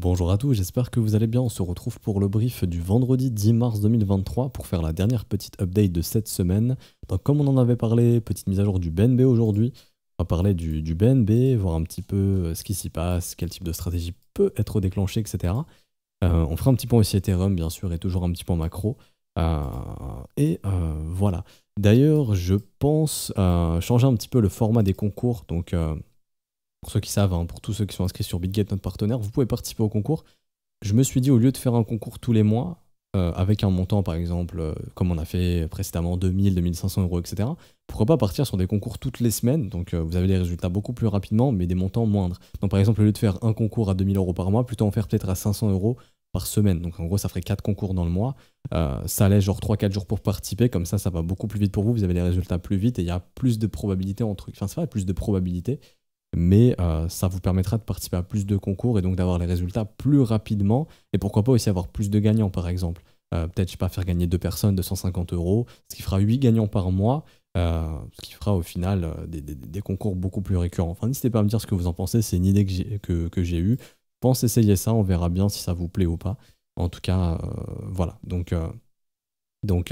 Bonjour à tous, j'espère que vous allez bien. On se retrouve pour le brief du vendredi 10 mars 2023 pour faire la dernière petite update de cette semaine. Donc comme on en avait parlé, petite mise à jour du BNB aujourd'hui. On va parler du BNB, voir un petit peu ce qui s'y passe, quel type de stratégie peut être déclenchée, etc. On fera un petit point aussi Ethereum bien sûr et toujours un petit point macro. Voilà. D'ailleurs, je pense changer un petit peu le format des concours. Donc pour ceux qui savent, hein, pour tous ceux qui sont inscrits sur BitGet, notre partenaire, vous pouvez participer au concours. Je me suis dit, au lieu de faire un concours tous les mois, avec un montant par exemple, comme on a fait précédemment, 2000, 2500 euros, etc., pourquoi pas partir sur des concours toutes les semaines. Donc vous avez des résultats beaucoup plus rapidement, mais des montants moindres. Donc par exemple, au lieu de faire un concours à 2000 euros par mois, plutôt en faire peut-être à 500 euros par semaine. Donc en gros, ça ferait 4 concours dans le mois. Ça laisse genre 3-4 jours pour participer, comme ça va beaucoup plus vite pour vous, vous avez les résultats plus vite et il y a plus de probabilité enfin c'est pas plus de probabilité, mais ça vous permettra de participer à plus de concours et donc d'avoir les résultats plus rapidement, et pourquoi pas aussi avoir plus de gagnants par exemple. Peut-être, je sais pas, faire gagner 2 personnes 250 euros, ce qui fera 8 gagnants par mois, ce qui fera au final des concours beaucoup plus récurrents. Enfin, n'hésitez pas à me dire ce que vous en pensez, c'est une idée que j'ai eue. Je pense essayer ça, on verra bien si ça vous plaît ou pas. En tout cas, voilà. Donc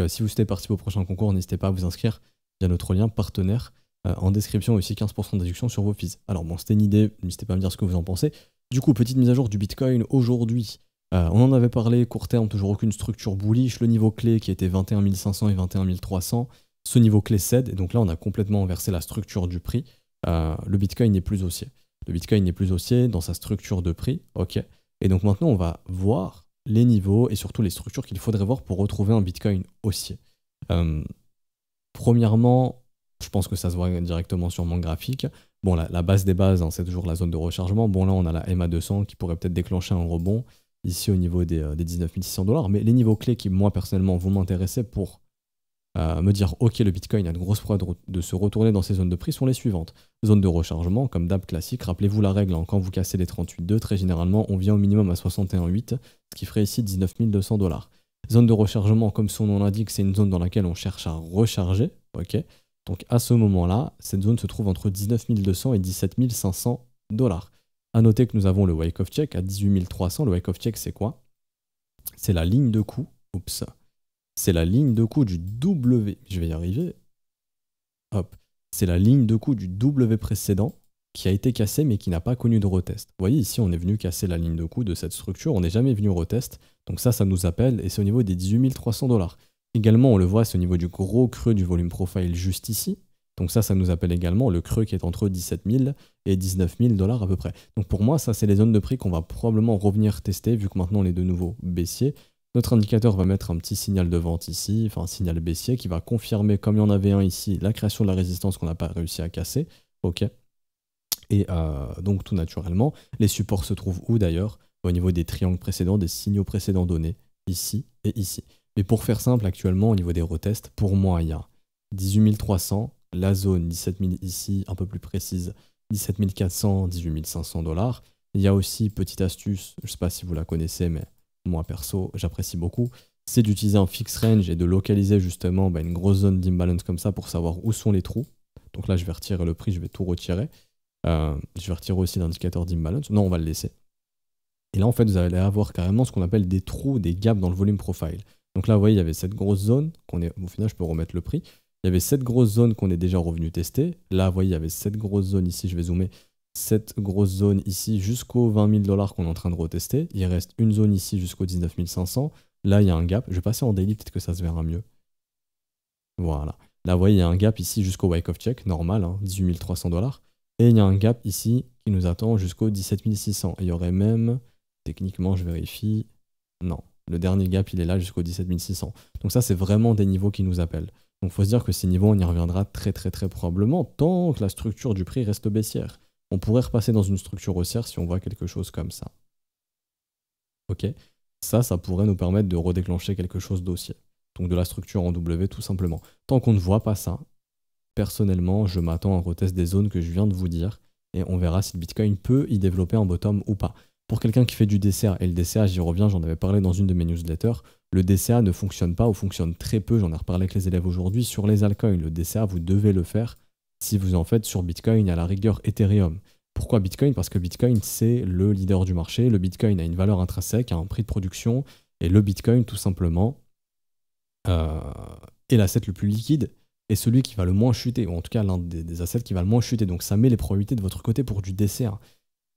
si vous souhaitez participer au prochain concours, n'hésitez pas à vous inscrire via notre lien partenaire. En description aussi 15% de réduction sur vos fees. Alors bon, c'était une idée, n'hésitez pas à me dire ce que vous en pensez. Du coup, petite mise à jour du Bitcoin aujourd'hui. On en avait parlé, court terme, toujours aucune structure bullish. Le niveau clé qui était 21 500 et 21 300, ce niveau clé cède, et donc là on a complètement inversé la structure du prix. Le Bitcoin n'est plus haussier. Le Bitcoin n'est plus haussier dans sa structure de prix, ok. Et donc maintenant on va voir les niveaux et surtout les structures qu'il faudrait voir pour retrouver un Bitcoin haussier. Premièrement, je pense que ça se voit directement sur mon graphique. Bon, la base des bases, hein, c'est toujours la zone de rechargement. Bon, là, on a la MA200 qui pourrait peut-être déclencher un rebond ici au niveau des 19 600 $. Mais les niveaux clés qui, moi, personnellement, vont m'intéresser pour me dire, OK, le Bitcoin a de grosses preuves de se retourner dans ces zones de prix sont les suivantes. Zone de rechargement, comme d'hab classique. Rappelez-vous la règle, hein, quand vous cassez les 38,2, très généralement, on vient au minimum à 61,8, ce qui ferait ici 19 200 $. Zone de rechargement, comme son nom l'indique, c'est une zone dans laquelle on cherche à recharger, OK. Donc à ce moment-là, cette zone se trouve entre 19 200 et 17 500 $. A noter que nous avons le Wyckoff Check à 18 300. Le Wyckoff Check, c'est quoi? C'est la ligne de coup. Oups. C'est la ligne de coup du W. Je vais y arriver. Hop. C'est la ligne de coup du W précédent qui a été cassée mais qui n'a pas connu de retest. Vous voyez, ici, on est venu casser la ligne de coup de cette structure. On n'est jamais venu retest. Donc ça nous appelle et c'est au niveau des 18 300 $. Également, on le voit, c'est au niveau du gros creux du volume profile juste ici. Donc ça nous appelle également le creux qui est entre 17 000 et 19 000 $ à peu près. Donc pour moi, ça, c'est les zones de prix qu'on va probablement revenir tester, vu que maintenant on est de nouveau baissier. Notre indicateur va mettre un petit signal de vente ici, enfin un signal baissier, qui va confirmer, comme il y en avait un ici, la création de la résistance qu'on n'a pas réussi à casser. Ok. Et donc tout naturellement, les supports se trouvent où d'ailleurs? Au niveau des triangles précédents, des signaux précédents donnés, ici et ici. Mais pour faire simple, actuellement, au niveau des retests, pour moi, il y a 18 300, la zone 17 000 ici, un peu plus précise, 17 400, 18 500 $. Il y a aussi, petite astuce, je ne sais pas si vous la connaissez, mais moi, perso, j'apprécie beaucoup, c'est d'utiliser un fixed range et de localiser justement une grosse zone d'imbalance comme ça pour savoir où sont les trous. Donc là, je vais retirer le prix, je vais tout retirer. Je vais retirer aussi l'indicateur d'imbalance. Non, on va le laisser. Et là, en fait, vous allez avoir carrément ce qu'on appelle des trous, des gaps dans le volume profile. Donc là, vous voyez, il y avait cette grosse zone, au final, je peux remettre le prix. Il y avait cette grosse zone qu'on est déjà revenu tester. Là, vous voyez, il y avait cette grosse zone ici, je vais zoomer, cette grosse zone ici jusqu'aux 20 000 $ qu'on est en train de retester. Il reste une zone ici jusqu'aux 19 500. Là, il y a un gap. Je vais passer en daily, peut-être que ça se verra mieux. Voilà. Là, vous voyez, il y a un gap ici jusqu'au Wyckoff Check, normal, hein, 18 300 $. Et il y a un gap ici qui nous attend jusqu'aux 17 600. Et il y aurait même, techniquement, je vérifie, non. Le dernier gap, il est là jusqu'au 17 600. Donc ça, c'est vraiment des niveaux qui nous appellent. Donc il faut se dire que ces niveaux, on y reviendra très probablement tant que la structure du prix reste baissière. On pourrait repasser dans une structure haussière si on voit quelque chose comme ça. Ok. Ça pourrait nous permettre de redéclencher quelque chose d'haussier. Donc de la structure en W tout simplement. Tant qu'on ne voit pas ça, personnellement, je m'attends à un retest des zones que je viens de vous dire et on verra si le Bitcoin peut y développer un bottom ou pas. Pour quelqu'un qui fait du DCA, et le DCA, j'y reviens, j'en avais parlé dans une de mes newsletters, le DCA ne fonctionne pas ou fonctionne très peu, j'en ai reparlé avec les élèves aujourd'hui, sur les altcoins. Le DCA, vous devez le faire si vous en faites sur Bitcoin, à la rigueur Ethereum. Pourquoi Bitcoin? Parce que Bitcoin, c'est le leader du marché. Le Bitcoin a une valeur intrinsèque, a un prix de production, et le Bitcoin, tout simplement, euh, est l'asset le plus liquide et celui qui va le moins chuter, ou en tout cas l'un des assets qui va le moins chuter. Donc ça met les probabilités de votre côté pour du DCA.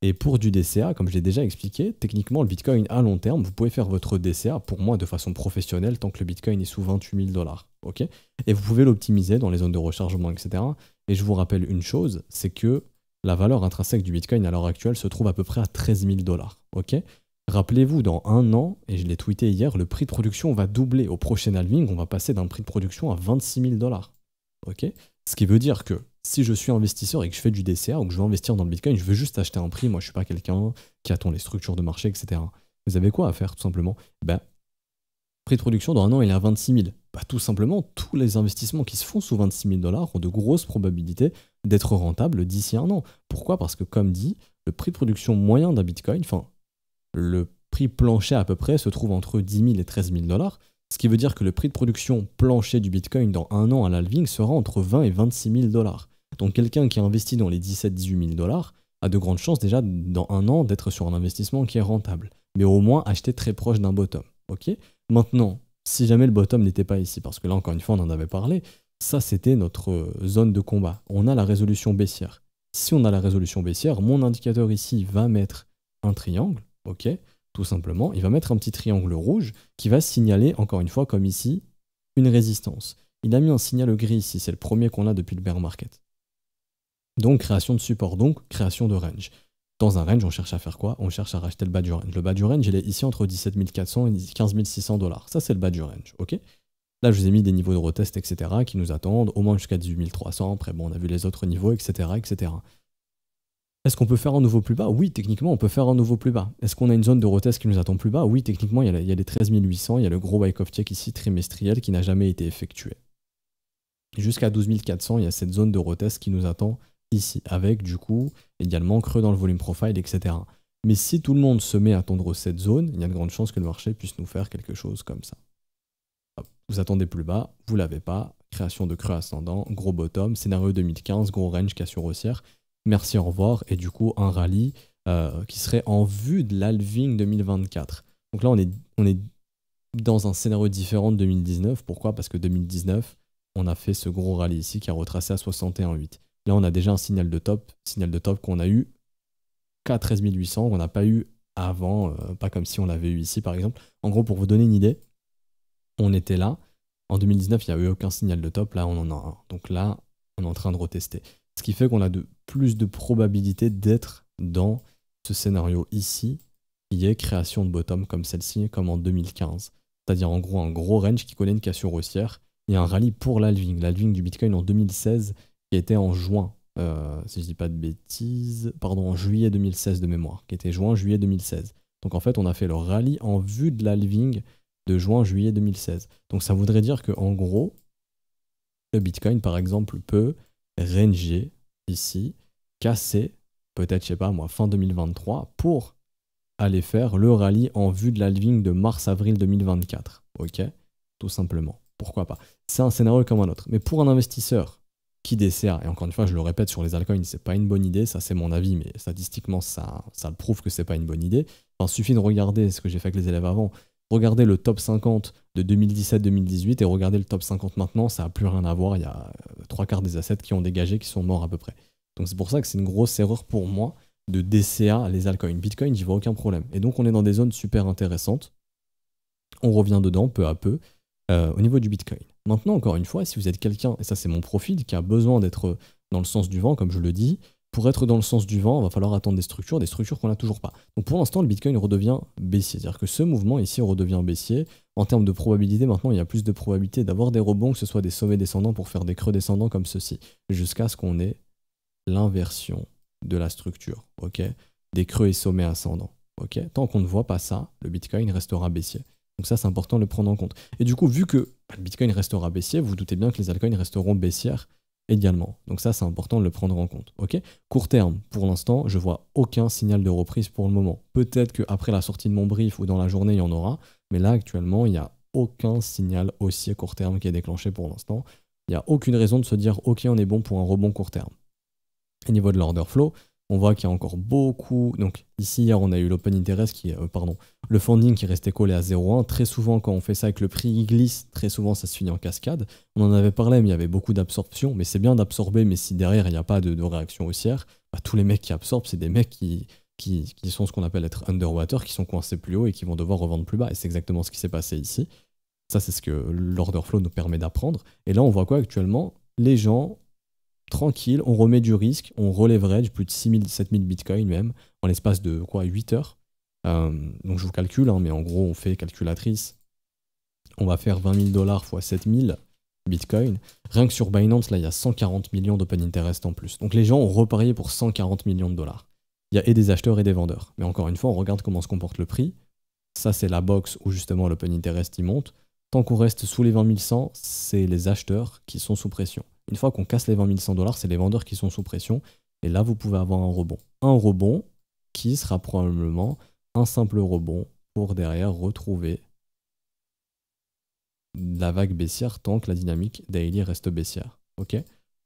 Et pour du DCA, comme je l'ai déjà expliqué, techniquement, le Bitcoin à long terme, vous pouvez faire votre DCA, pour moi, de façon professionnelle, tant que le Bitcoin est sous 28 000 $. Ok, et vous pouvez l'optimiser dans les zones de rechargement, etc. Et je vous rappelle une chose, c'est que la valeur intrinsèque du Bitcoin à l'heure actuelle se trouve à peu près à 13 000 $. Ok, rappelez-vous, dans un an, et je l'ai tweeté hier, le prix de production va doubler. Au prochain halving, on va passer d'un prix de production à 26 000 $. Ok, ce qui veut dire que si je suis investisseur et que je fais du DCA ou que je veux investir dans le Bitcoin, je veux juste acheter un prix, moi je suis pas quelqu'un qui attend les structures de marché, etc. Vous avez quoi à faire tout simplement? Ben, prix de production dans un an il est à 26 000. Bah, tout simplement, tous les investissements qui se font sous 26 000 $ ont de grosses probabilités d'être rentables d'ici un an. Pourquoi? Parce que comme dit, le prix de production moyen d'un Bitcoin, enfin le prix plancher à peu près se trouve entre 10 000 et 13 000 $. Ce qui veut dire que le prix de production plancher du Bitcoin dans un an à l'halving sera entre 20 et 26 000 $. Donc quelqu'un qui a investi dans les 17-18 000 $ a de grandes chances déjà dans un an d'être sur un investissement qui est rentable. Mais au moins acheter très proche d'un bottom. Ok, maintenant, si jamais le bottom n'était pas ici, parce que là encore une fois on en avait parlé, ça c'était notre zone de combat. On a la résolution baissière. Si on a la résolution baissière, mon indicateur ici va mettre un triangle, ok, tout simplement, il va mettre un petit triangle rouge qui va signaler, encore une fois, comme ici, une résistance. Il a mis un signal gris ici, c'est le premier qu'on a depuis le bear market. Donc création de support, donc création de range. Dans un range, on cherche à faire quoi? On cherche à racheter le bas du range. Le bas du range, il est ici entre 17 400 et 15 600 $. Ça, c'est le bas du range, ok? Là, je vous ai mis des niveaux de retest, etc., qui nous attendent, au moins jusqu'à 18 300. Après, bon, on a vu les autres niveaux, etc., etc. Est-ce qu'on peut faire un nouveau plus bas? Oui, techniquement, on peut faire un nouveau plus bas. Est-ce qu'on a une zone de retest qui nous attend plus bas? Oui, techniquement, il y a les 13 800, il y a le gros Wyckoff check ici, trimestriel, qui n'a jamais été effectué. Jusqu'à 12 400, il y a cette zone de retest qui nous attend ici, avec du coup, également creux dans le volume profile, etc. Mais si tout le monde se met à tendre cette zone, il y a de grandes chances que le marché puisse nous faire quelque chose comme ça. Hop. Vous attendez plus bas, vous l'avez pas, création de creux ascendant, gros bottom, scénario 2015, gros range, cassure haussière. Merci, au revoir, et du coup un rallye qui serait en vue de l'halving 2024. Donc là on est dans un scénario différent de 2019. Pourquoi? Parce que 2019, on a fait ce gros rallye ici qui a retracé à 61,8. Là on a déjà un signal de top qu'on a eu qu'à 13 800, qu'on n'a pas eu avant, pas comme si on l'avait eu ici par exemple. En gros, pour vous donner une idée, on était là, en 2019 il n'y a eu aucun signal de top, là on en a un. Donc là on est en train de retester. Ce qui fait qu'on a plus de probabilité d'être dans ce scénario ici, qui est création de bottom comme celle-ci, comme en 2015. C'est-à-dire en gros un gros range qui connaît une cassure haussière et un rallye pour l'halving. L'halving du Bitcoin en 2016 qui était en juin, si je dis pas de bêtises, pardon, en juillet 2016 de mémoire, qui était juin-juillet 2016. Donc en fait on a fait le rallye en vue de l'halving de juin-juillet 2016. Donc ça voudrait dire qu'en gros, le Bitcoin par exemple peut ranger ici, casser, peut-être, je sais pas moi, fin 2023, pour aller faire le rallye en vue de l'halving de mars-avril 2024. Ok? Tout simplement. Pourquoi pas? C'est un scénario comme un autre. Mais pour un investisseur qui DCA, et encore une fois, je le répète, sur les altcoins, c'est pas une bonne idée, ça c'est mon avis, mais statistiquement, ça prouve que c'est pas une bonne idée. Enfin, suffit de regarder ce que j'ai fait avec les élèves avant. Regardez le top 50 de 2017-2018 et regardez le top 50 maintenant, ça n'a plus rien à voir. Il y a 3/4 des assets qui ont dégagé, qui sont morts à peu près. Donc c'est pour ça que c'est une grosse erreur pour moi de DCA les altcoins. Bitcoin, j'y vois aucun problème. Et donc on est dans des zones super intéressantes. On revient dedans peu à peu au niveau du Bitcoin. Maintenant, encore une fois, si vous êtes quelqu'un, et ça c'est mon profil, qui a besoin d'être dans le sens du vent, comme je le dis, pour être dans le sens du vent, il va falloir attendre des structures qu'on n'a toujours pas. Donc pour l'instant, le Bitcoin redevient baissier. C'est-à-dire que ce mouvement ici redevient baissier. En termes de probabilité, maintenant, il y a plus de probabilité d'avoir des rebonds, que ce soit des sommets descendants pour faire des creux descendants comme ceci, jusqu'à ce qu'on ait l'inversion de la structure, ok, des creux et sommets ascendants. Ok, tant qu'on ne voit pas ça, le Bitcoin restera baissier. Donc ça, c'est important de le prendre en compte. Et du coup, vu que le Bitcoin restera baissier, vous, vous doutez bien que les altcoins resteront baissières également. Donc ça, c'est important de le prendre en compte. Ok, court terme, pour l'instant, je vois aucun signal de reprise pour le moment. Peut-être qu'après la sortie de mon brief ou dans la journée, il y en aura. Mais là, actuellement, il n'y a aucun signal haussier court terme qui est déclenché pour l'instant. Il n'y a aucune raison de se dire « Ok, on est bon pour un rebond court terme ». Au niveau de l'order flow, On voit qu'il y a encore beaucoup. Donc ici, hier, on a eu l'open interest le funding qui restait collé à 0,1. Très souvent, quand on fait ça avec le prix, il glisse. Très souvent, ça se finit en cascade. On en avait parlé, mais il y avait beaucoup d'absorption. Mais c'est bien d'absorber, mais si derrière, il n'y a pas de réaction haussière, bah, tous les mecs qui absorbent, c'est des mecs qui sont ce qu'on appelle être underwater, qui sont coincés plus haut et qui vont devoir revendre plus bas. Et c'est exactement ce qui s'est passé ici. Ça, c'est ce que l'order flow nous permet d'apprendre. Et là, on voit quoi actuellement? Les gens, tranquilles, on remet du risque, on relèverait plus de 6000, 7000 bitcoins même, en l'espace de 8 heures. Donc je vous calcule, hein, mais en gros, on fait calculatrice. On va faire 20 000 dollars x 7000 bitcoins. Rien que sur Binance, là, il y a 140 millions d'open interest en plus. Donc les gens ont reparié pour 140 millions de dollars. Il y a et des acheteurs et des vendeurs. Mais encore une fois, on regarde comment se comporte le prix. Ça, c'est la box où justement l'open interest, il monte. Tant qu'on reste sous les 20 100, c'est les acheteurs qui sont sous pression. Une fois qu'on casse les 20 100 dollars, c'est les vendeurs qui sont sous pression. Et là, vous pouvez avoir un rebond. Un rebond qui sera probablement un simple rebond pour derrière retrouver la vague baissière tant que la dynamique daily reste baissière. Ok?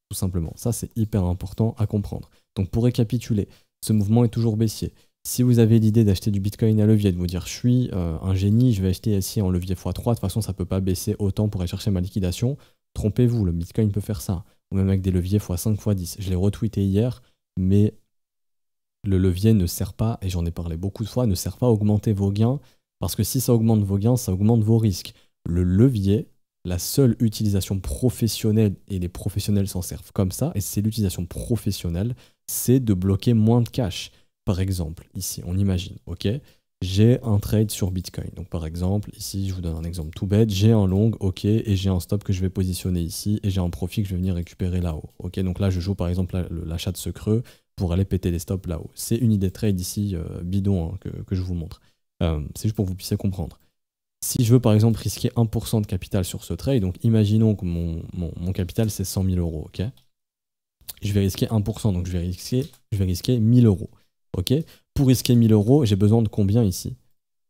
Tout simplement. Ça, c'est hyper important à comprendre. Donc, pour récapituler, ce mouvement est toujours baissier. Si vous avez l'idée d'acheter du Bitcoin à levier, de vous dire je suis un génie, je vais acheter ici en levier x3, de toute façon ça ne peut pas baisser autant pour aller chercher ma liquidation, trompez-vous, le Bitcoin peut faire ça. Ou même avec des leviers x5, x10. Je l'ai retweeté hier, mais le levier ne sert pas, et j'en ai parlé beaucoup de fois, ne sert pas à augmenter vos gains, parce que si ça augmente vos gains, ça augmente vos risques. Le levier, la seule utilisation professionnelle, et les professionnels s'en servent comme ça, et c'est l'utilisation professionnelle, c'est de bloquer moins de cash. Par exemple, ici, on imagine, ok, j'ai un trade sur Bitcoin. Donc par exemple, ici, je vous donne un exemple tout bête, j'ai un long, ok, et j'ai un stop que je vais positionner ici, et j'ai un profit que je vais venir récupérer là-haut. Ok, donc là, je joue par exemple l'achat de ce creux pour aller péter les stops là-haut. C'est une idée de trade ici, bidon, hein, que je vous montre. C'est juste pour que vous puissiez comprendre. Si je veux par exemple risquer 1% de capital sur ce trade, donc imaginons que mon capital c'est 100 000 euros, ok, je vais risquer 1%, donc je vais risquer 1000 euros. Ok, pour risquer 1000 euros, j'ai besoin de combien ici?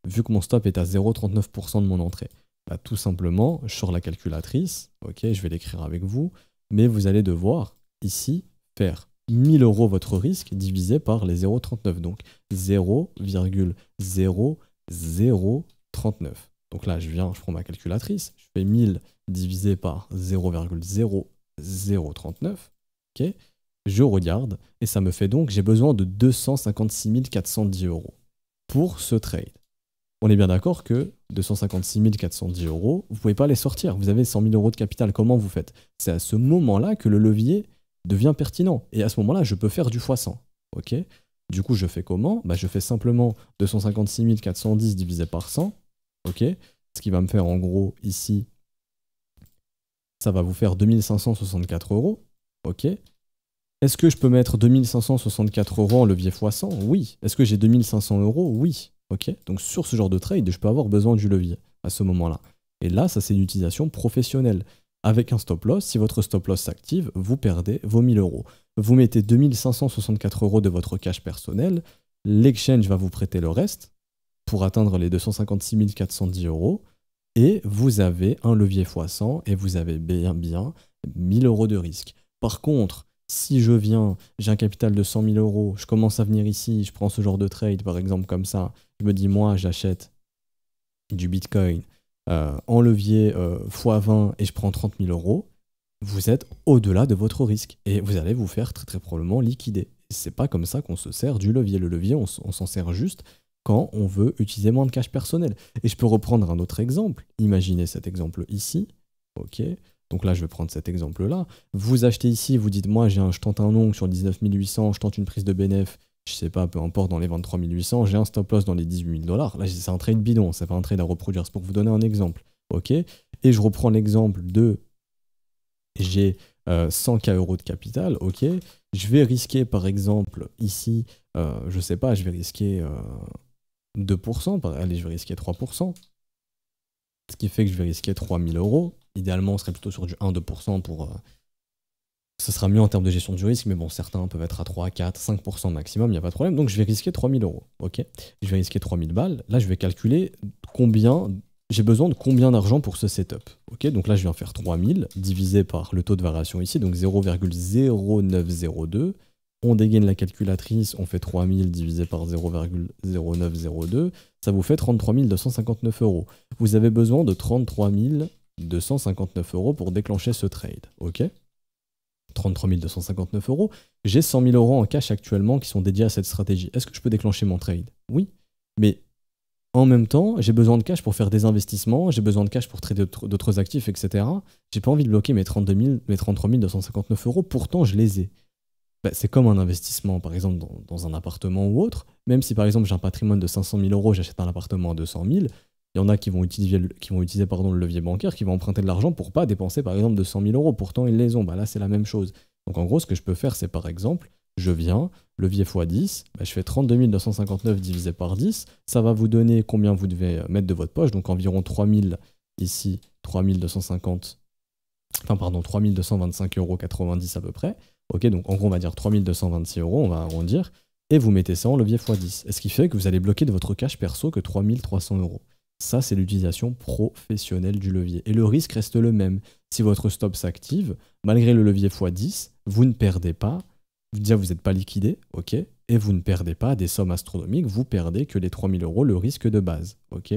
Vu que mon stop est à 0,39% de mon entrée. Bah, tout simplement, sur la calculatrice, ok, je vais l'écrire avec vous, mais vous allez devoir ici faire 1000 euros votre risque divisé par les 0,39. Donc 0,0039. Donc là, je prends ma calculatrice, je fais 1000 divisé par 0,0039. Ok, je regarde et ça me fait donc, j'ai besoin de 256 410 euros pour ce trade. On est bien d'accord que 256 410 euros, vous ne pouvez pas les sortir. Vous avez 100 000 euros de capital. Comment vous faites? C'est à ce moment-là que le levier devient pertinent. Et à ce moment-là, je peux faire du x100. Ok, du coup, je fais comment? Bah, je fais simplement 256 410 divisé par 100. Ok, ce qui va me faire en gros ici, ça va vous faire 2564 euros. Ok. Est-ce que je peux mettre 2564 euros en levier x100? Oui. Est-ce que j'ai 2500 euros? Oui. Ok. Donc sur ce genre de trade, je peux avoir besoin du levier à ce moment-là. Et là, ça c'est une utilisation professionnelle. Avec un stop loss, si votre stop loss s'active, vous perdez vos 1000 euros. Vous mettez 2564 euros de votre cash personnel, l'exchange va vous prêter le reste pour atteindre les 256 410 euros. Et vous avez un levier x100 et vous avez bien 1000 euros de risque. Par contre, si j'ai un capital de 100 000 euros, je commence à venir ici, je prends ce genre de trade, par exemple comme ça, je me dis, moi, j'achète du Bitcoin en levier x20 et je prends 30 000 euros, vous êtes au-delà de votre risque et vous allez vous faire très très probablement liquider. C'est pas comme ça qu'on se sert du levier. Le levier, on s'en sert juste quand on veut utiliser moins de cash personnel. Et je peux reprendre un autre exemple. Imaginez cet exemple ici, ok. Donc là, je vais prendre cet exemple-là. Vous achetez ici, vous dites, moi, je tente un long sur 19 800, je tente une prise de bénéf, je sais pas, peu importe, dans les 23 800, j'ai un stop loss dans les 18 000 $. Là, c'est un trade bidon, c'est pas un trade à reproduire, c'est pour vous donner un exemple. Ok. Et je reprends l'exemple de, j'ai 100K euros de capital, ok. Je vais risquer, par exemple, ici, je sais pas, je vais risquer 2%, allez, je vais risquer 3%. Ce qui fait que je vais risquer 3000 euros. Idéalement, on serait plutôt sur du 1-2% pour... ce sera mieux en termes de gestion du risque, mais bon, certains peuvent être à 3, 4, 5% maximum, il n'y a pas de problème. Donc, je vais risquer 3000 euros. Ok, je vais risquer 3000 balles. Là, je vais calculer combien... J'ai besoin de combien d'argent pour ce setup. Ok, donc là, je viens faire 3000 divisé par le taux de variation ici, donc 0,0902. On dégaine la calculatrice, on fait 3000 divisé par 0,0902, ça vous fait 33 259 euros. Vous avez besoin de 33 259 euros pour déclencher ce trade, ok? 33 259 euros. J'ai 100 000 euros en cash actuellement qui sont dédiés à cette stratégie. Est-ce que je peux déclencher mon trade? Oui, mais en même temps, j'ai besoin de cash pour faire des investissements, j'ai besoin de cash pour trader d'autres actifs, etc. J'ai pas envie de bloquer mes 33 259 euros, pourtant je les ai. Bah, c'est comme un investissement, par exemple, dans un appartement ou autre. Même si, par exemple, j'ai un patrimoine de 500 000 euros, j'achète un appartement à 200 000, il y en a qui vont utiliser, le levier bancaire, qui vont emprunter de l'argent pour pas dépenser, par exemple, 200 000 euros. Pourtant, ils les ont. Bah, là, c'est la même chose. Donc, en gros, ce que je peux faire, c'est, par exemple, je viens, levier x 10, bah, je fais 32 259 divisé par 10. Ça va vous donner combien vous devez mettre de votre poche. Donc, environ 3 000 ici, 3 250, enfin, pardon, 3 225,90 euros à peu près. Ok, donc en gros, on va dire 3226 euros, on va arrondir, et vous mettez ça en levier x10. Et ce qui fait que vous allez bloquer de votre cash perso que 3300 euros. Ça, c'est l'utilisation professionnelle du levier. Et le risque reste le même. Si votre stop s'active, malgré le levier x10, vous ne perdez pas, déjà vous n'êtes pas liquidé, ok, et vous ne perdez pas des sommes astronomiques, vous perdez que les 3000 euros, le risque de base, ok,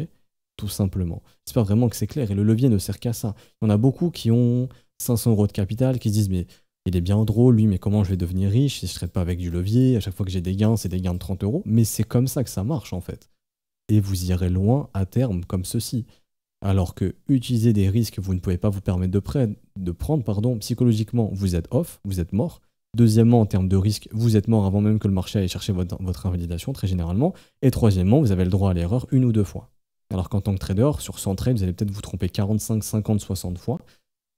tout simplement. J'espère vraiment que c'est clair, et le levier ne sert qu'à ça. Il y en a beaucoup qui ont 500 euros de capital, qui se disent, mais il est bien drôle, lui, mais comment je vais devenir riche si je ne traite pas avec du levier? À chaque fois que j'ai des gains, c'est des gains de 30 euros. Mais c'est comme ça que ça marche, en fait. Et vous irez loin à terme comme ceci. Alors que utiliser des risques que vous ne pouvez pas vous permettre de prendre, psychologiquement, vous êtes off, vous êtes mort. Deuxièmement, en termes de risque, vous êtes mort avant même que le marché aille chercher votre invalidation, très généralement. Et troisièmement, vous avez le droit à l'erreur 1 ou 2 fois. Alors qu'en tant que trader, sur 100 trades, vous allez peut-être vous tromper 45, 50, 60 fois.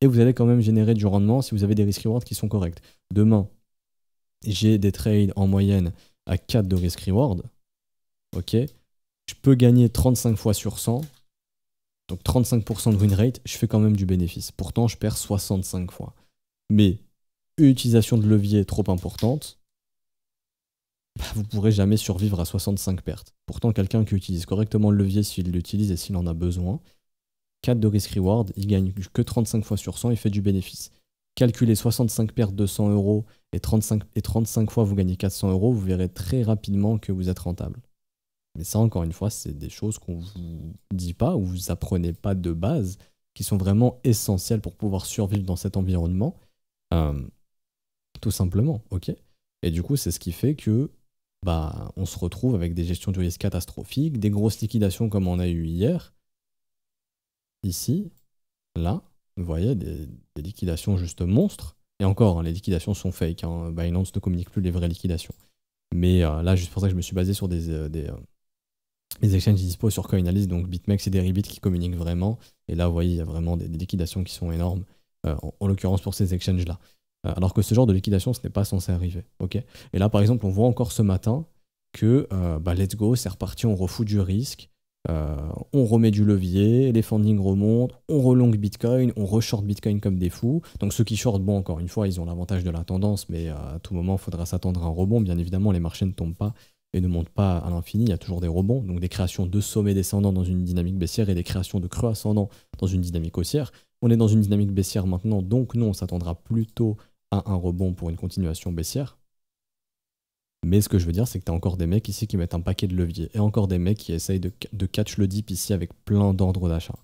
Et vous allez quand même générer du rendement si vous avez des risk-reward qui sont corrects. Demain, j'ai des trades en moyenne à 4 de risk-reward. Ok, je peux gagner 35 fois sur 100. Donc 35% de win rate, je fais quand même du bénéfice. Pourtant, je perds 65 fois. Mais utilisation de levier trop importante, vous ne pourrez jamais survivre à 65 pertes. Pourtant, quelqu'un qui utilise correctement le levier, s'il l'utilise et s'il en a besoin, 4 de risk reward, il gagne que 35 fois sur 100, il fait du bénéfice. Calculez 65 pertes de 100 euros et 35 fois vous gagnez 400 euros, vous verrez très rapidement que vous êtes rentable. Mais ça, encore une fois, c'est des choses qu'on vous dit pas ou vous apprenez pas de base, qui sont vraiment essentielles pour pouvoir survivre dans cet environnement. Tout simplement, ok? Et du coup, c'est ce qui fait que on se retrouve avec des gestions du risque catastrophiques, des grosses liquidations comme on a eu hier. Ici, là, vous voyez, des liquidations juste monstres. Et encore, les liquidations sont fake. Binance ne communique plus les vraies liquidations. Mais là, juste pour ça que je me suis basé sur les exchanges dispo sur Coinalyst, donc BitMEX et Deribit qui communiquent vraiment. Et là, vous voyez, il y a vraiment des liquidations qui sont énormes, en l'occurrence pour ces exchanges-là. Alors que ce genre de liquidation, ce n'est pas censé arriver. Okay, et là, par exemple, on voit encore ce matin que let's go, c'est reparti, on refout du risque. On remet du levier, les fundings remontent, on relongue Bitcoin, on reshort Bitcoin comme des fous. Donc ceux qui shortent, bon, encore une fois, ils ont l'avantage de la tendance, mais à tout moment, il faudra s'attendre à un rebond. Bien évidemment, les marchés ne tombent pas et ne montent pas à l'infini, il y a toujours des rebonds, donc des créations de sommets descendants dans une dynamique baissière et des créations de creux ascendants dans une dynamique haussière. On est dans une dynamique baissière maintenant, donc nous, on s'attendra plutôt à un rebond pour une continuation baissière. Mais ce que je veux dire, c'est que tu as encore des mecs ici qui mettent un paquet de leviers et encore des mecs qui essayent de catch le dip ici avec plein d'ordres d'achat.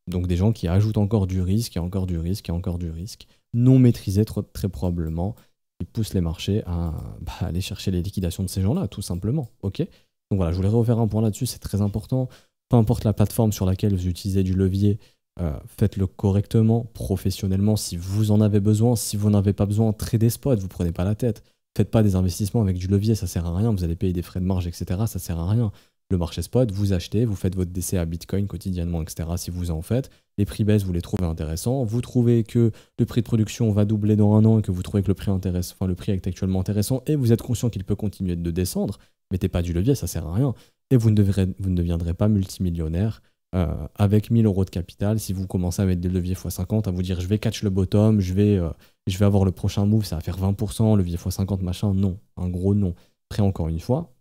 Donc des gens qui ajoutent encore du risque et encore du risque et encore du risque, non maîtrisé très probablement, qui poussent les marchés à aller chercher les liquidations de ces gens-là, tout simplement. Ok ? Donc voilà, je voulais refaire un point là-dessus, c'est très important. Peu importe la plateforme sur laquelle vous utilisez du levier, faites-le correctement, professionnellement, si vous en avez besoin. Si vous n'en avez pas besoin, tradez spot, vous prenez pas la tête. Faites pas des investissements avec du levier, ça sert à rien, vous allez payer des frais de marge, etc. Ça sert à rien. Le marché spot, vous achetez, vous faites votre décès à Bitcoin quotidiennement, etc. Si vous en faites, les prix baissent, vous les trouvez intéressants. Vous trouvez que le prix de production va doubler dans un an et que vous trouvez que le prix est actuellement intéressant et vous êtes conscient qu'il peut continuer de descendre, mettez pas du levier, ça sert à rien. Et vous ne deviendrez pas multimillionnaire avec 1000 euros de capital si vous commencez à mettre des leviers x50, à vous dire je vais catch le bottom, je vais avoir le prochain move, ça va faire 20%, levier x50, machin. Non, un gros non. Après, encore une fois,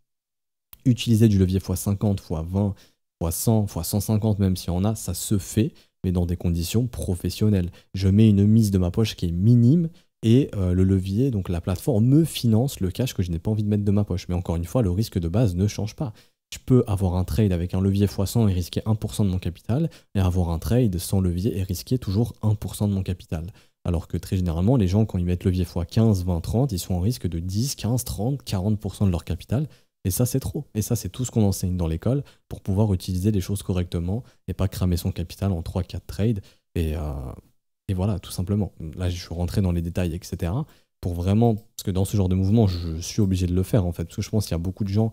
utiliser du levier x50, x20, x100, x150, même si on a, ça se fait, mais dans des conditions professionnelles. Je mets une mise de ma poche qui est minime Et le levier, donc la plateforme, me finance le cash que je n'ai pas envie de mettre de ma poche. Mais encore une fois, le risque de base ne change pas. Je peux avoir un trade avec un levier x100 et risquer 1% de mon capital, et avoir un trade sans levier et risquer toujours 1% de mon capital. Alors que très généralement, les gens, quand ils mettent levier x15, 20, 30, ils sont en risque de 10, 15, 30, 40% de leur capital. Et ça, c'est trop. Et ça, c'est tout ce qu'on enseigne dans l'école pour pouvoir utiliser les choses correctement et pas cramer son capital en 3-4 trades. Et voilà, tout simplement. Là, je suis rentré dans les détails, etc. Pour vraiment, parce que dans ce genre de mouvement, je suis obligé de le faire, en fait. Parce que je pense qu'il y a beaucoup de gens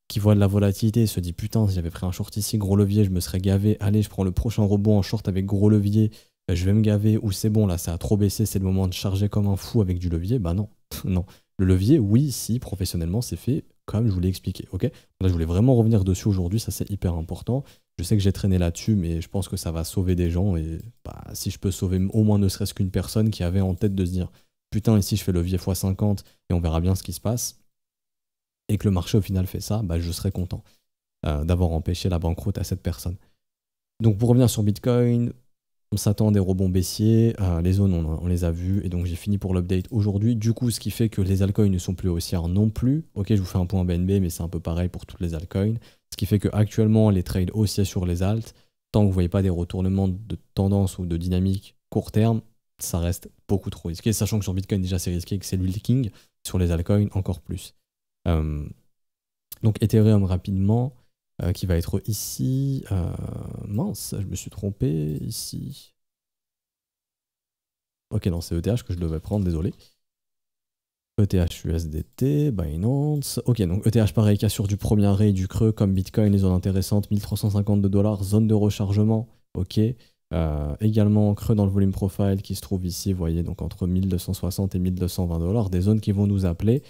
qui voient de la volatilité et se disent putain, si j'avais pris un short ici, gros levier, je me serais gavé. Allez, je prends le prochain rebond en short avec gros levier, je vais me gaver. Ou c'est bon, là, ça a trop baissé, c'est le moment de charger comme un fou avec du levier. Bah non, non. Le levier, oui, si, professionnellement, c'est fait comme je vous l'ai expliqué. Ok. Là, je voulais vraiment revenir dessus aujourd'hui, ça c'est hyper important. Je sais que j'ai traîné là-dessus, mais je pense que ça va sauver des gens. Et bah, si je peux sauver au moins ne serait-ce qu'une personne qui avait en tête de se dire putain, ici je fais levier x50 et on verra bien ce qui se passe, et que le marché au final fait ça, bah, je serais content d'avoir empêché la banqueroute à cette personne. Donc pour revenir sur Bitcoin, on s'attend à des rebonds baissiers, les zones on les a vues, et donc j'ai fini pour l'update aujourd'hui. Du coup, ce qui fait que les altcoins ne sont plus haussières non plus. Ok, je vous fais un point BNB, mais c'est un peu pareil pour toutes les altcoins. Ce qui fait qu'actuellement, les trades haussiers sur les alts, tant que vous ne voyez pas des retournements de tendance ou de dynamique court terme, ça reste beaucoup trop risqué. Sachant que sur Bitcoin, déjà c'est risqué, que c'est lui le king, sur les altcoins encore plus. Donc Ethereum rapidement, qui va être ici. Mince, je me suis trompé ici. Ok, non, c'est ETH que je devais prendre, désolé. ETH USDT, Binance. Ok, donc ETH pareil, cassure du premier arrêt et du creux comme Bitcoin, les zones intéressantes, 1352 $, zone de rechargement. Ok. Également creux dans le volume profile qui se trouve ici, vous voyez, donc entre 1260 et 1220 $, des zones qui vont nous appeler.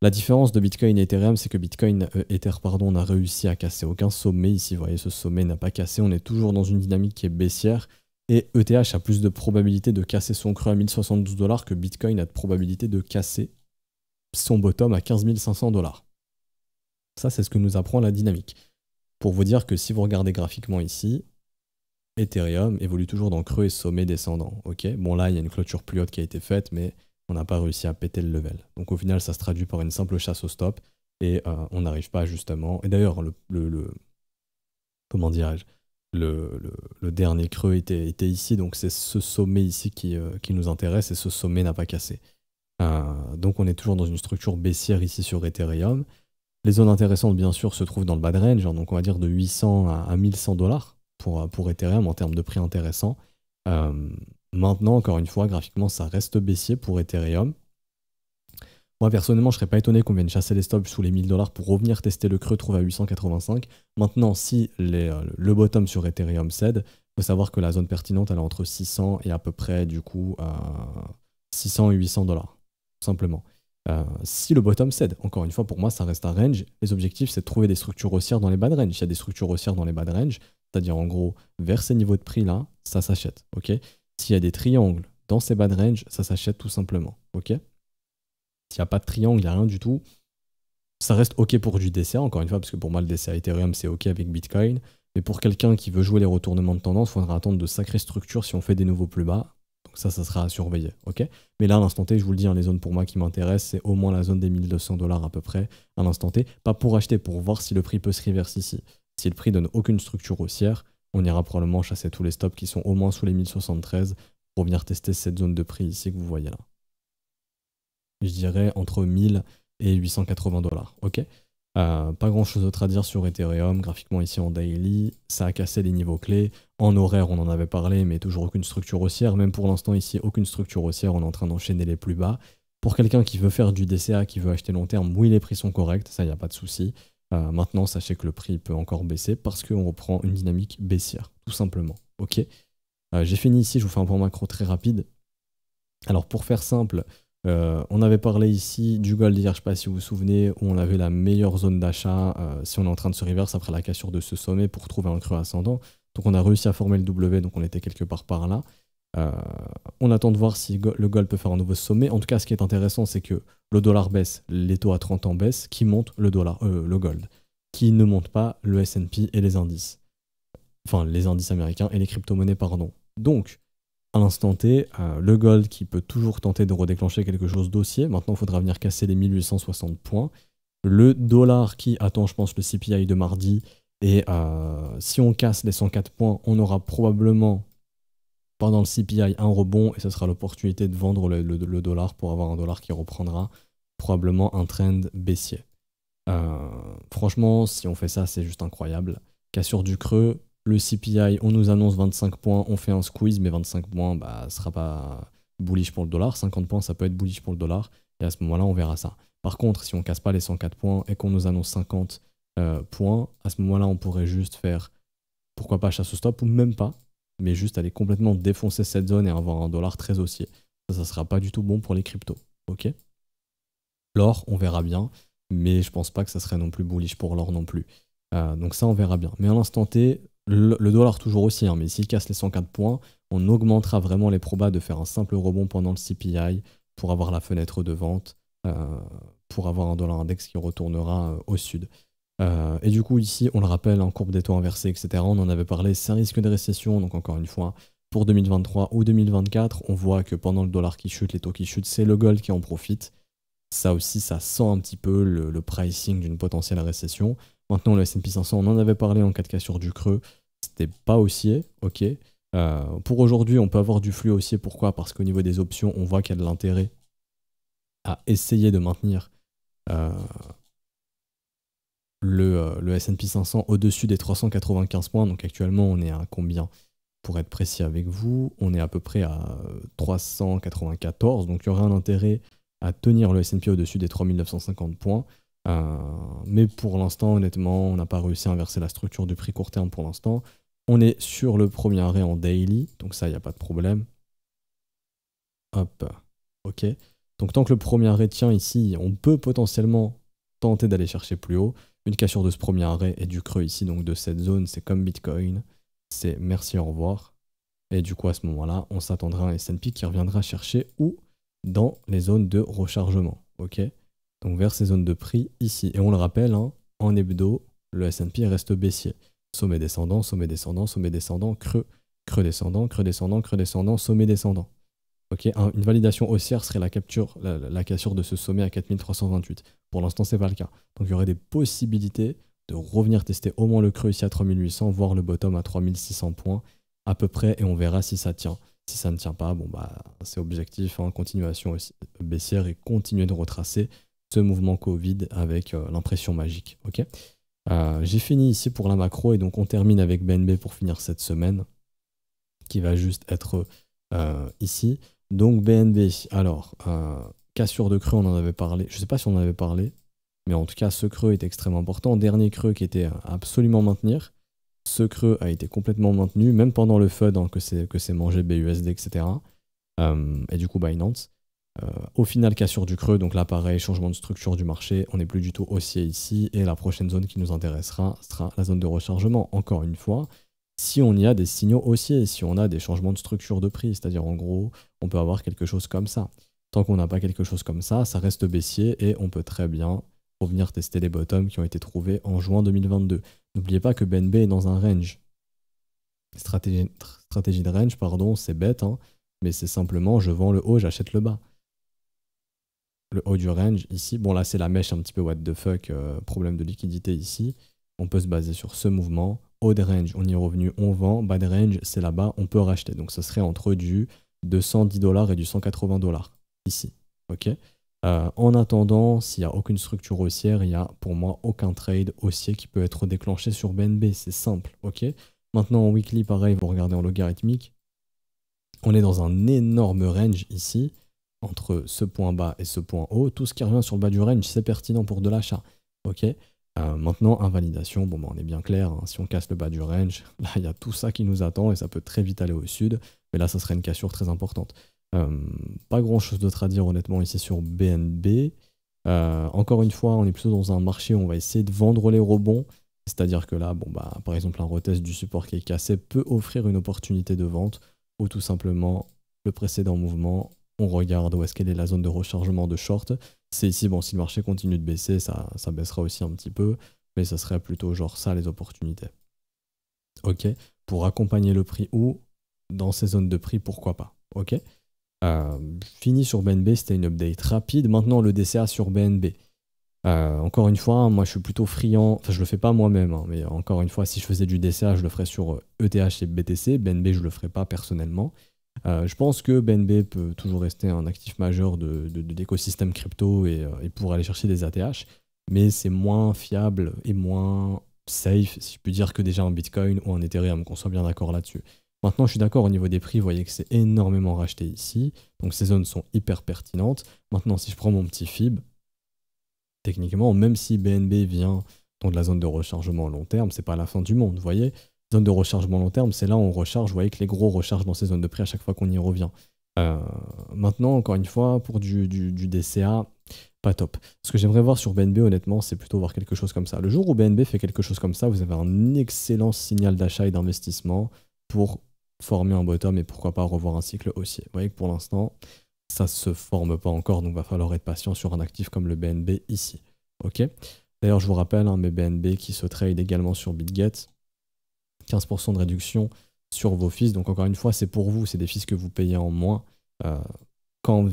La différence de Bitcoin et Ethereum, c'est que Ether, on a réussi à casser aucun sommet ici. Vous voyez, ce sommet n'a pas cassé. On est toujours dans une dynamique qui est baissière. Et ETH a plus de probabilité de casser son creux à 1072 $ que Bitcoin a de probabilité de casser son bottom à 15 500 $. Ça, c'est ce que nous apprend la dynamique. Pour vous dire que si vous regardez graphiquement ici, Ethereum évolue toujours dans creux et sommet descendant. Ok, bon là, il y a une clôture plus haute qui a été faite, mais on n'a pas réussi à péter le level. Donc au final, ça se traduit par une simple chasse au stop et on n'arrive pas justement. Et d'ailleurs, comment dirais-je, le dernier creux était ici, donc c'est ce sommet ici qui nous intéresse et ce sommet n'a pas cassé. Donc on est toujours dans une structure baissière ici sur Ethereum. Les zones intéressantes, bien sûr, se trouvent dans le bad range, donc on va dire de 800 à 1100 $ pour Ethereum en termes de prix intéressant. Maintenant, encore une fois, graphiquement, ça reste baissier pour Ethereum. Moi, personnellement, je ne serais pas étonné qu'on vienne chasser les stops sous les 1000 $ pour revenir tester le creux trouvé à 885. Maintenant, si le bottom sur Ethereum cède, il faut savoir que la zone pertinente, elle est entre 600 et à peu près, du coup, 600 et 800 $, tout simplement. Si le bottom cède, encore une fois, pour moi, ça reste un range. Les objectifs, c'est de trouver des structures haussières dans les bad range. Il y a des structures haussières dans les bad range, c'est-à-dire en gros, vers ces niveaux de prix-là, ça s'achète. Ok. S'il y a des triangles dans ces bad range, ça s'achète tout simplement. Ok. S'il n'y a pas de triangle, il n'y a rien du tout, ça reste ok pour du DCA, encore une fois, parce que pour moi, le DCA Ethereum, c'est ok avec Bitcoin. Mais pour quelqu'un qui veut jouer les retournements de tendance, il faudra attendre de sacrées structures si on fait des nouveaux plus bas. Donc ça sera à surveiller. Ok. Mais là, à l'instant T, je vous le dis, hein, les zones pour moi qui m'intéressent, c'est au moins la zone des 1200 $ à peu près, à l'instant T. Pas pour acheter, pour voir si le prix peut se reverse ici. Si le prix donne aucune structure haussière, on ira probablement chasser tous les stops qui sont au moins sous les 1073 pour venir tester cette zone de prix ici que vous voyez là. Je dirais entre 1000 et 880 $. Ok. Pas grand chose d'autre à dire sur Ethereum. Graphiquement ici en daily, ça a cassé les niveaux clés. En horaire, on en avait parlé, mais toujours aucune structure haussière. Même pour l'instant ici, aucune structure haussière. On est en train d'enchaîner les plus bas. Pour quelqu'un qui veut faire du DCA, qui veut acheter long terme, oui, les prix sont corrects, ça, il n'y a pas de souci. Maintenant, sachez que le prix peut encore baisser parce qu'on reprend une dynamique baissière, tout simplement. Ok. J'ai fini ici, je vous fais un point macro très rapide. Alors pour faire simple, on avait parlé ici du gold hier, je ne sais pas si vous vous souvenez, où on avait la meilleure zone d'achat si on est en train de se reverse après la cassure de ce sommet pour trouver un creux ascendant. Donc on a réussi à former le W, donc on était quelque part par là. On attend de voir si le gold peut faire un nouveau sommet. En tout cas, ce qui est intéressant, c'est que le dollar baisse, les taux à 30 ans baissent, qui monte le gold, qui ne monte pas le S&P et les indices. Enfin, les indices américains et les crypto-monnaies, pardon. Donc, à l'instant T, le gold qui peut toujours tenter de redéclencher quelque chose d'haussier. Maintenant, il faudra venir casser les 1860 points. Le dollar qui attend, je pense, le CPI de mardi. Et si on casse les 104 points, on aura probablement, pendant le CPI, un rebond. Et ce sera l'opportunité de vendre le dollar pour avoir un dollar qui reprendra probablement un trend baissier. Franchement, si on fait ça, c'est juste incroyable. Cassure du creux, le CPI, on nous annonce 25 points, on fait un squeeze, mais 25 points, bah, ce sera pas bullish pour le dollar. 50 points, ça peut être bullish pour le dollar. Et à ce moment-là, on verra ça. Par contre, si on casse pas les 104 points et qu'on nous annonce 50 points, à ce moment-là, on pourrait juste faire, pourquoi pas chasse au stop, ou même pas, mais juste aller complètement défoncer cette zone et avoir un dollar très haussier. Ça sera pas du tout bon pour les cryptos. Ok. L'or, on verra bien, mais je pense pas que ça serait non plus bullish pour l'or non plus. Donc ça, on verra bien. Mais à l'instant T, le dollar toujours aussi, hein, mais s'il casse les 104 points, on augmentera vraiment les probas de faire un simple rebond pendant le CPI pour avoir la fenêtre de vente, pour avoir un dollar index qui retournera au sud. Et du coup, ici, on le rappelle, en courbe des taux inversés, etc., on en avait parlé, c'est un risque de récession, donc encore une fois, pour 2023 ou 2024, on voit que pendant le dollar qui chute, les taux qui chutent, c'est le gold qui en profite. Ça aussi, ça sent un petit peu le pricing d'une potentielle récession. Maintenant, le S&P 500, on en avait parlé en cas de cassure du creux, c'était pas haussier, ok. Pour aujourd'hui, on peut avoir du flux haussier, pourquoi? Parce qu'au niveau des options, on voit qu'il y a de l'intérêt à essayer de maintenir le S&P 500 au-dessus des 395 points. Donc actuellement, on est à combien? Pour être précis avec vous, on est à peu près à 394. Donc il y aurait un intérêt à tenir le S&P au-dessus des 3950 points. Mais pour l'instant, honnêtement, on n'a pas réussi à inverser la structure du prix court terme pour l'instant. On est sur le premier arrêt en daily, donc ça, il n'y a pas de problème. Hop, ok. Donc tant que le premier arrêt tient ici, on peut potentiellement tenter d'aller chercher plus haut. Une cassure de ce premier arrêt et du creux ici, donc de cette zone, c'est comme Bitcoin. C'est merci, au revoir. Et du coup, à ce moment-là, on s'attendra à un S&P qui reviendra chercher où? Dans les zones de rechargement, ok? Donc vers ces zones de prix ici. Et on le rappelle, hein, en hebdo, le S&P reste baissier. Sommet descendant, sommet descendant, sommet descendant, creux, creux descendant, creux descendant, creux descendant, sommet descendant. Ok, une validation haussière serait la capture, la cassure de ce sommet à 4328. Pour l'instant, c'est pas le cas. Donc il y aurait des possibilités de revenir tester au moins le creux ici à 3800, voire le bottom à 3600 points à peu près, et on verra si ça tient. Si ça ne tient pas, bon bah c'est objectif, hein, continuation aussi baissière et continuer de retracer ce mouvement Covid avec l'impression magique. Ok. J'ai fini ici pour la macro et donc on termine avec BNB pour finir cette semaine qui va juste être ici. Donc BNB, alors cassure de creux, on en avait parlé. Je ne sais pas si on en avait parlé, mais en tout cas ce creux est extrêmement important. Dernier creux qui était absolument maintenir. Ce creux a été complètement maintenu, même pendant le FUD hein, que c'est mangé BUSD, etc. Et du coup Binance. Au final, cassure du creux, donc là pareil, changement de structure du marché, on n'est plus du tout haussier ici, et la prochaine zone qui nous intéressera sera la zone de rechargement. Encore une fois, si on y a des signaux haussiers, si on a des changements de structure de prix, c'est-à-dire en gros, on peut avoir quelque chose comme ça. Tant qu'on n'a pas quelque chose comme ça reste baissier, et on peut très bien revenir tester les bottoms qui ont été trouvés en juin 2022. N'oubliez pas que BNB est dans un range. Stratégie de range, pardon, c'est bête, hein, mais c'est simplement je vends le haut, j'achète le bas. Le haut du range ici, bon là c'est la mèche un petit peu what the fuck, problème de liquidité ici. On peut se baser sur ce mouvement. Haut de range, on y est revenu, on vend. Bas de range, c'est là-bas, on peut racheter. Donc ce serait entre du 210 $ et du 180 $ ici. Ok. En attendant, s'il n'y a aucune structure haussière, il n'y a pour moi aucun trade haussier qui peut être déclenché sur BNB. C'est simple. Ok. Maintenant en weekly, pareil, vous regardez en logarithmique. On est dans un énorme range ici, entre ce point bas et ce point haut. Tout ce qui revient sur le bas du range, c'est pertinent pour de l'achat. Ok. Maintenant, invalidation, bon, bah, on est bien clair, hein, si on casse le bas du range, là il y a tout ça qui nous attend et ça peut très vite aller au sud, mais là ça serait une cassure très importante. Pas grand chose d'autre à dire honnêtement ici sur BNB. Encore une fois, on est plutôt dans un marché où on va essayer de vendre les rebonds, c'est-à-dire que là, bon, bah, par exemple, un retest du support qui est cassé peut offrir une opportunité de vente, ou tout simplement le précédent mouvement, on regarde où est-ce qu'elle est la zone de rechargement de short. C'est ici, bon, si le marché continue de baisser, ça baissera aussi un petit peu, mais ça serait plutôt genre ça les opportunités. Ok, pour accompagner le prix où dans ces zones de prix, pourquoi pas. Ok. Fini sur BNB, c'était une update rapide. Maintenant, le DCA sur BNB. Encore une fois, moi je suis plutôt friand, enfin je le fais pas moi-même, hein, mais encore une fois, si je faisais du DCA, je le ferais sur ETH et BTC. BNB, je le ferais pas personnellement. Je pense que BNB peut toujours rester un actif majeur d'écosystème crypto et pour aller chercher des ATH, mais c'est moins fiable et moins safe, si je puis dire, que déjà un Bitcoin ou un Ethereum, qu'on soit bien d'accord là-dessus. Maintenant, je suis d'accord au niveau des prix, vous voyez que c'est énormément racheté ici, donc ces zones sont hyper pertinentes. Maintenant, si je prends mon petit FIB, techniquement, même si BNB vient dans de la zone de rechargement long terme, c'est pas la fin du monde, vous voyez. Zone de rechargement long terme, c'est là où on recharge, vous voyez que les gros rechargent dans ces zones de prix à chaque fois qu'on y revient. Maintenant, encore une fois, pour du DCA, pas top. Ce que j'aimerais voir sur BNB, honnêtement, c'est plutôt voir quelque chose comme ça. Le jour où BNB fait quelque chose comme ça, vous avez un excellent signal d'achat et d'investissement pour former un bottom et pourquoi pas revoir un cycle haussier. Vous voyez que pour l'instant, ça se forme pas encore, donc va falloir être patient sur un actif comme le BNB ici. Ok. D'ailleurs, je vous rappelle, mes BNB qui se trade également sur BitGet, 15% de réduction sur vos fees. Donc encore une fois, c'est pour vous, c'est des fees que vous payez en moins. Quand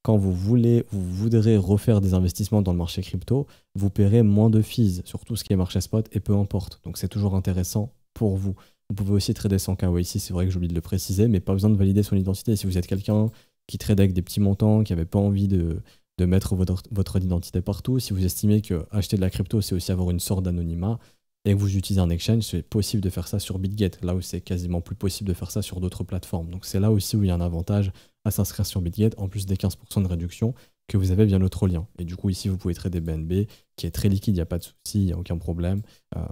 quand vous voudrez refaire des investissements dans le marché crypto, vous paierez moins de fees sur tout ce qui est marché spot et peu importe. Donc c'est toujours intéressant pour vous. Vous pouvez aussi trader sans KYC, c'est vrai que j'ai oublié de le préciser, mais pas besoin de valider son identité. Si vous êtes quelqu'un qui trade avec des petits montants, qui n'avait pas envie de mettre votre identité partout, si vous estimez que acheter de la crypto, c'est aussi avoir une sorte d'anonymat, et que vous utilisez un exchange, c'est possible de faire ça sur BitGet, là où c'est quasiment plus possible de faire ça sur d'autres plateformes. Donc c'est là aussi où il y a un avantage à s'inscrire sur BitGet, en plus des 15% de réduction que vous avez via notre lien. Et du coup, ici, vous pouvez trader BNB, qui est très liquide, il n'y a pas de souci, il n'y a aucun problème.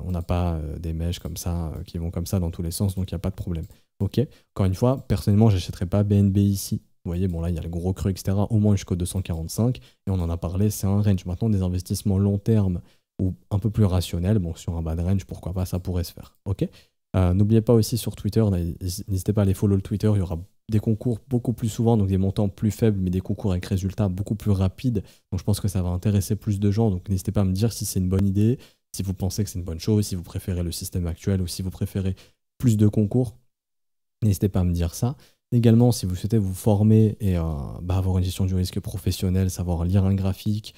On n'a pas des mèches comme ça, qui vont comme ça dans tous les sens, donc il n'y a pas de problème. Ok. Encore une fois, personnellement, je n'achèterai pas BNB ici. Vous voyez, bon là, il y a le gros creux, etc., au moins jusqu'au 245, et on en a parlé, c'est un range. Maintenant, des investissements long terme, ou un peu plus rationnels, bon, sur un bad range, pourquoi pas, ça pourrait se faire. Ok. N'oubliez pas aussi sur Twitter, n'hésitez pas à aller follow le Twitter, il y aura des concours beaucoup plus souvent, donc des montants plus faibles, mais des concours avec résultats beaucoup plus rapides. Donc je pense que ça va intéresser plus de gens. Donc n'hésitez pas à me dire si c'est une bonne idée, si vous pensez que c'est une bonne chose, si vous préférez le système actuel ou si vous préférez plus de concours. N'hésitez pas à me dire ça. Également, si vous souhaitez vous former et avoir une gestion du risque professionnelle, savoir lire un graphique,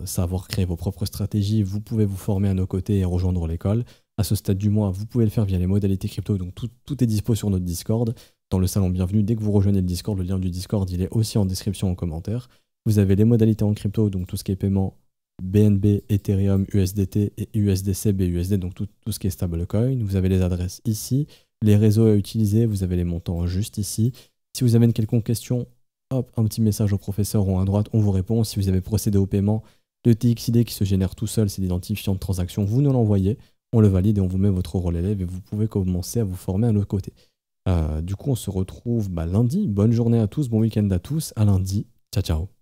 savoir créer vos propres stratégies, vous pouvez vous former à nos côtés et rejoindre l'école. À ce stade du mois, vous pouvez le faire via les modalités crypto, donc tout est dispo sur notre Discord, dans le salon bienvenue. Dès que vous rejoignez le Discord, le lien du Discord, il est aussi en description en commentaire. Vous avez les modalités en crypto, donc tout ce qui est paiement BNB, Ethereum, USDT et USDC, BUSD, donc tout ce qui est stablecoin. Vous avez les adresses ici, les réseaux à utiliser, vous avez les montants juste ici. Si vous avez une quelconque question, hop, un petit message au professeur en haut à droite, on vous répond. Si vous avez procédé au paiement, le TXID qui se génère tout seul, c'est l'identifiant de transaction, vous nous l'envoyez, on le valide et on vous met votre rôle élève et vous pouvez commencer à vous former à notre côté. Du coup, on se retrouve lundi. Bonne journée à tous, bon week-end à tous, à lundi. Ciao, ciao.